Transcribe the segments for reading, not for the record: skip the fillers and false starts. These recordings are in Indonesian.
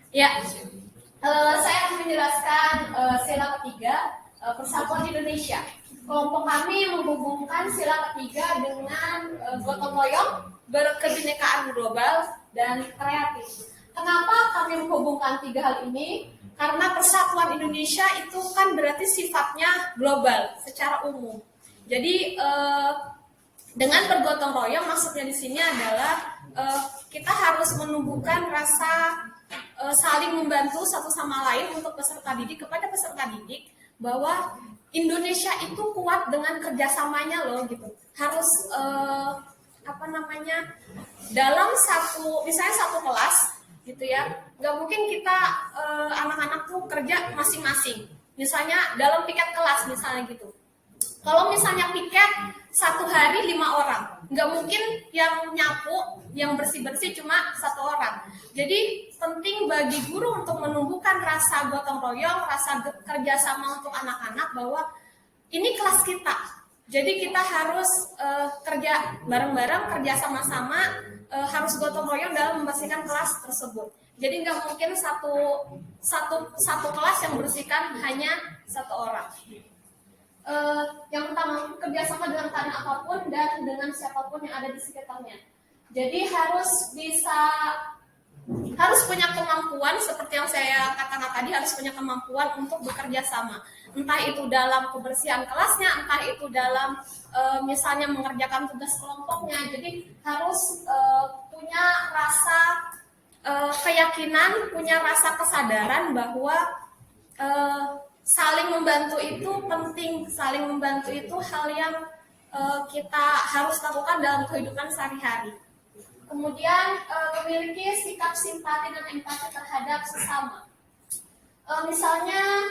Ya, saya akan menjelaskan sila ketiga Persatuan Indonesia. Kelompok kami menghubungkan sila ketiga dengan gotong royong, berkebinekaan global, dan kreatif. Kenapa kami menghubungkan tiga hal ini? Karena Persatuan Indonesia itu kan berarti sifatnya global secara umum. Jadi dengan bergotong royong maksudnya di sini adalah kita harus menumbuhkan rasa saling membantu satu sama lain untuk peserta didik kepada peserta didik bahwa Indonesia itu kuat dengan kerjasamanya loh gitu. Harus dalam misalnya satu kelas gitu ya, nggak mungkin kita anak-anak tuh kerja masing-masing. Misalnya dalam piket kelas misalnya gitu. Kalau misalnya piket satu hari 5 orang, nggak mungkin yang nyapu, yang bersih-bersih cuma satu orang. Jadi penting bagi guru untuk menumbuhkan rasa gotong royong, rasa kerjasama untuk anak-anak bahwa ini kelas kita. Jadi kita harus kerja bareng-bareng, kerja sama-sama, harus gotong royong dalam membersihkan kelas tersebut. Jadi nggak mungkin satu kelas yang bersihkan hanya satu orang. Yang pertama, kerjasama dengan keadaan apapun dan dengan siapapun yang ada di sekitarnya. Jadi harus punya kemampuan seperti yang saya katakan tadi, harus punya kemampuan untuk bekerja sama. Entah itu dalam kebersihan kelasnya, entah itu dalam misalnya mengerjakan tugas kelompoknya. Jadi harus punya rasa keyakinan, punya rasa kesadaran bahwa saling membantu itu penting. Saling membantu itu hal yang kita harus lakukan dalam kehidupan sehari-hari. Kemudian memiliki sikap simpati dan empati terhadap sesama. Misalnya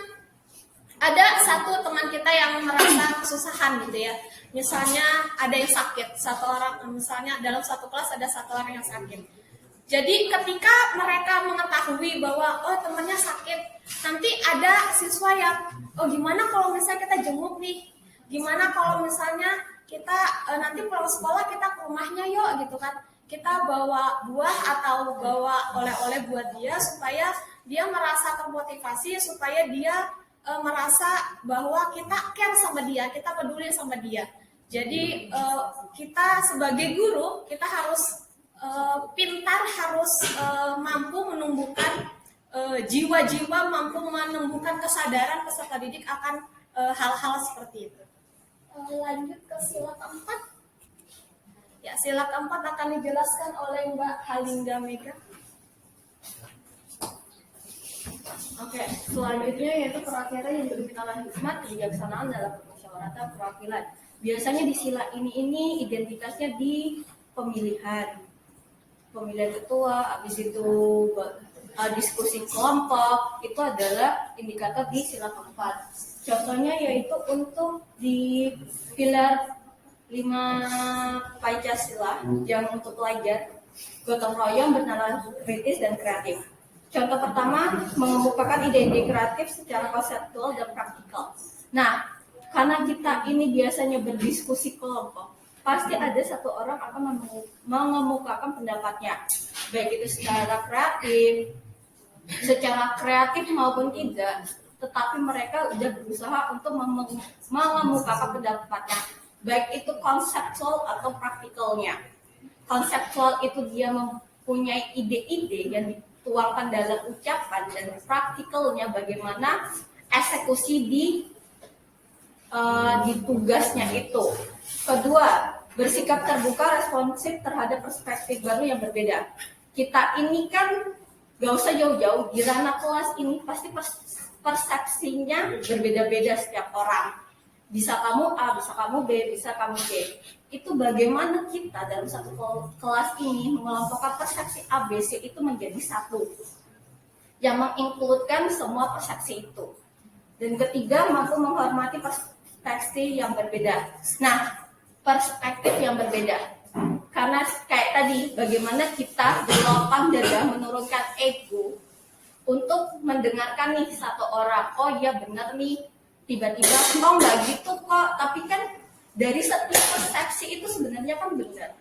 ada satu teman kita yang merasa kesusahan gitu ya. Misalnya ada yang sakit, satu orang, misalnya dalam satu kelas ada satu orang yang sakit. Jadi ketika mereka mengetahui bahwa temannya sakit, nanti ada siswa yang gimana kalau misalnya kita jenguk nih, gimana kalau misalnya kita nanti pulang sekolah kita ke rumahnya yuk gitu kan, kita bawa buah atau bawa oleh-oleh buat dia supaya dia merasa termotivasi, supaya dia merasa bahwa kita care sama dia, kita peduli sama dia. Jadi kita sebagai guru kita harus pintar, harus mampu menumbuhkan jiwa-jiwa, mampu menumbuhkan kesadaran peserta didik akan hal-hal seperti itu. Lanjut ke sila keempat. Ya, sila keempat akan dijelaskan oleh Mbak Halinda Mega. Oke, selanjutnya yaitu perwakilan yang berkaitan hikmat, kebijaksanaan dalam permusyawaratan perwakilan. Biasanya di sila ini identitasnya di pemilihan ketua, habis itu diskusi kelompok, itu adalah indikator di sila keempat. Contohnya yaitu untuk di pilar 5 Pancasila yang untuk pelajar, gotong royong, bernalar kritis dan kreatif. Contoh pertama, mengemukakan ide-ide kreatif secara konseptual dan praktikal. Nah, karena kita ini biasanya berdiskusi kelompok, pasti ada satu orang akan mengemukakan pendapatnya, baik itu secara kreatif maupun tidak, tetapi mereka sudah berusaha untuk mengemukakan pendapatnya, baik itu konseptual atau praktikalnya. Konseptual itu dia mempunyai ide-ide yang dituangkan dalam ucapan, dan praktikalnya bagaimana eksekusi di tugasnya itu. Kedua, bersikap terbuka, responsif terhadap perspektif baru yang berbeda. Kita ini kan gak usah jauh-jauh, di ranah kelas ini pasti persepsinya berbeda-beda setiap orang. Bisa kamu A, bisa kamu B, bisa kamu C. Itu bagaimana kita dalam satu kelas ini mengelompokkan persepsi A, B, C itu menjadi satu yang menginkludkan semua persepsi itu. Dan ketiga, mampu menghormati perspektif yang berbeda. Nah, perspektif yang berbeda, karena kayak tadi, bagaimana kita berlapang dada, menurunkan ego untuk mendengarkan nih satu orang, oh iya benar nih, tiba-tiba oh nggak gitu kok, tapi kan dari setiap persepsi itu sebenarnya kan benar.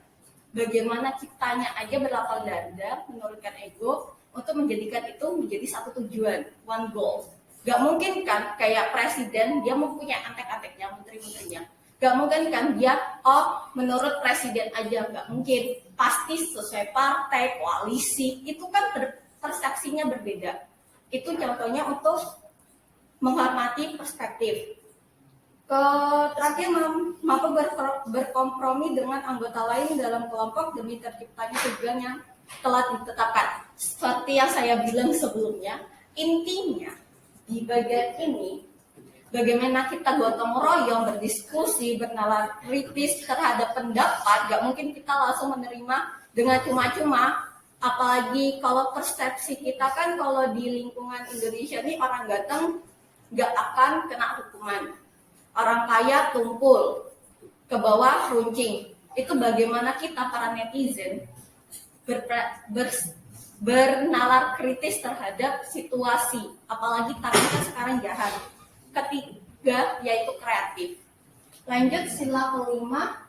Bagaimana kitanya aja berlapang dada, menurunkan ego untuk menjadikan itu menjadi satu tujuan, one goal. Gak mungkin kan kayak presiden dia mempunyai antek-anteknya, menteri-menterinya. Gak mungkin kan dia menurut presiden aja, gak mungkin. Pasti sesuai partai, koalisi, itu kan persepsinya berbeda. Itu contohnya untuk menghormati perspektif. Terakhir, mampu berkompromi dengan anggota lain dalam kelompok demi terciptanya tujuan yang telah ditetapkan. Seperti yang saya bilang sebelumnya, intinya di bagian ini, bagaimana kita gotong royong, berdiskusi, bernalar kritis terhadap pendapat. Gak mungkin kita langsung menerima dengan cuma-cuma. Apalagi kalau persepsi kita kan kalau di lingkungan Indonesia ini orang ganteng gak akan kena hukuman. Orang kaya tumpul, ke bawah runcing. Itu bagaimana kita para netizen bernalar kritis terhadap situasi. Apalagi tantangan sekarang jahat. Ketiga, yaitu kreatif. Lanjut sila kelima,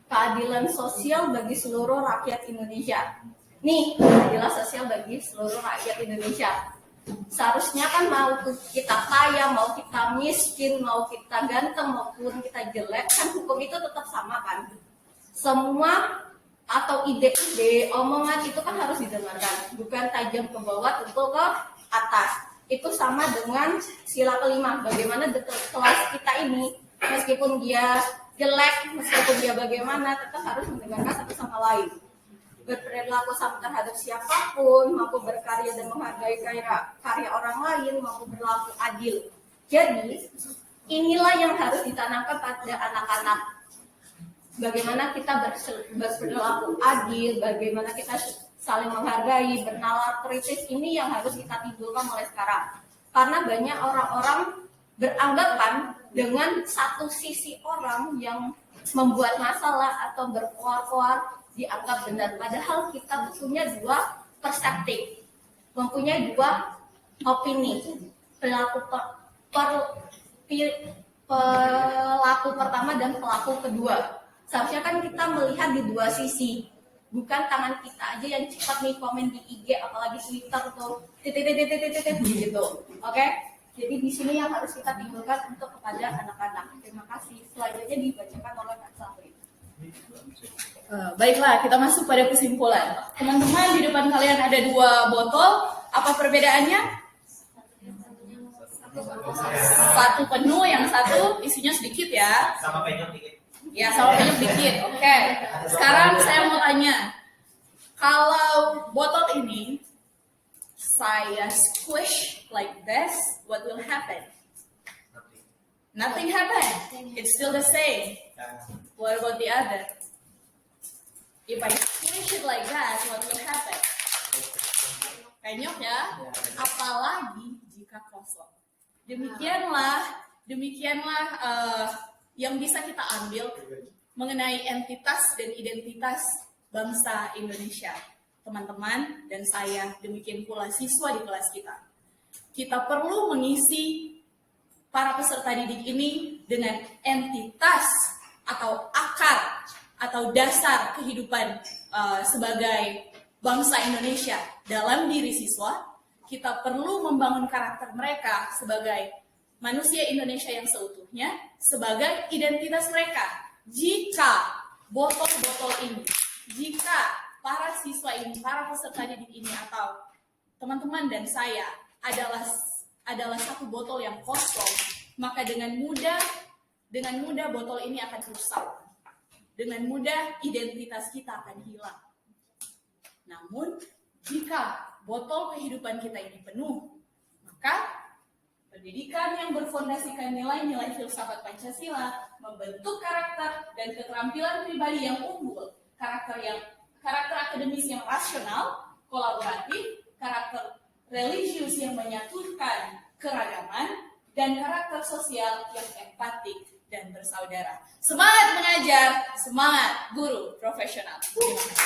keadilan sosial bagi seluruh rakyat Indonesia. Nih, keadilan sosial bagi seluruh rakyat Indonesia. Seharusnya kan mau kita kaya, mau kita miskin, mau kita ganteng, maupun kita jelek, kan hukum itu tetap sama kan. Semua atau ide-ide, omongan itu kan harus didengarkan. Bukan tajam ke bawah, tentu ke atas. Itu sama dengan sila kelima, bagaimana kelas kita ini, meskipun dia jelek, meskipun dia bagaimana, tetap harus mendengarkan satu sama lain. Berperilaku sama terhadap siapapun, mampu berkarya dan menghargai karya orang lain, mampu berlaku adil. Jadi, inilah yang harus ditanamkan pada anak-anak. Bagaimana kita berperilaku adil, bagaimana kita saling menghargai, bernalar kritis, ini yang harus kita timbulkan mulai sekarang. Karena banyak orang-orang beranggapan dengan satu sisi orang yang membuat masalah atau berkoar-koar dianggap benar. Padahal kita punya dua perspektif, mempunyai dua opini. Pelaku pertama dan pelaku kedua. Seharusnya kan kita melihat di dua sisi. Bukan tangan kita aja yang cepat nih komen di IG, apalagi Twitter tuh titik gitu. Oke? Jadi di sini yang harus kita timbulkan untuk kepada anak-anak. Terima kasih. Selanjutnya dibacakan oleh Kak Sabri. Baiklah, kita masuk pada kesimpulan. Teman-teman, di depan kalian ada dua botol. Apa perbedaannya? Satu penuh, yang satu isinya sedikit ya. Sama penyok dikit. Ya, sama penyok dikit. Oke. Sekarang saya mau tanya. Kalau botol ini saya squish like this, what will happen? Nothing happen. It's still the same. What about the other? If I squish it like that, what will happen? Penyok ya, apalagi jika kosong. Demikianlah yang bisa kita ambil mengenai entitas dan identitas bangsa Indonesia. Teman-teman dan saya, demikian pula siswa di kelas kita. Kita perlu mengisi para peserta didik ini dengan entitas atau akar atau dasar kehidupan sebagai bangsa Indonesia dalam diri siswa. Kita perlu membangun karakter mereka sebagai manusia Indonesia yang seutuhnya, sebagai identitas mereka. Jika botol-botol ini, jika para siswa ini, para peserta didik ini atau teman-teman dan saya adalah satu botol yang kosong, maka dengan mudah botol ini akan rusak. Dengan mudah identitas kita akan hilang. Namun, jika botol kehidupan kita ini penuh, maka pendidikan yang berfondasikan nilai-nilai filsafat Pancasila membentuk karakter dan keterampilan pribadi yang unggul, karakter akademis yang rasional, kolaboratif, karakter religius yang menyatukan keragaman, dan karakter sosial yang empatik dan bersaudara. Semangat mengajar, semangat guru profesional. Terima kasih.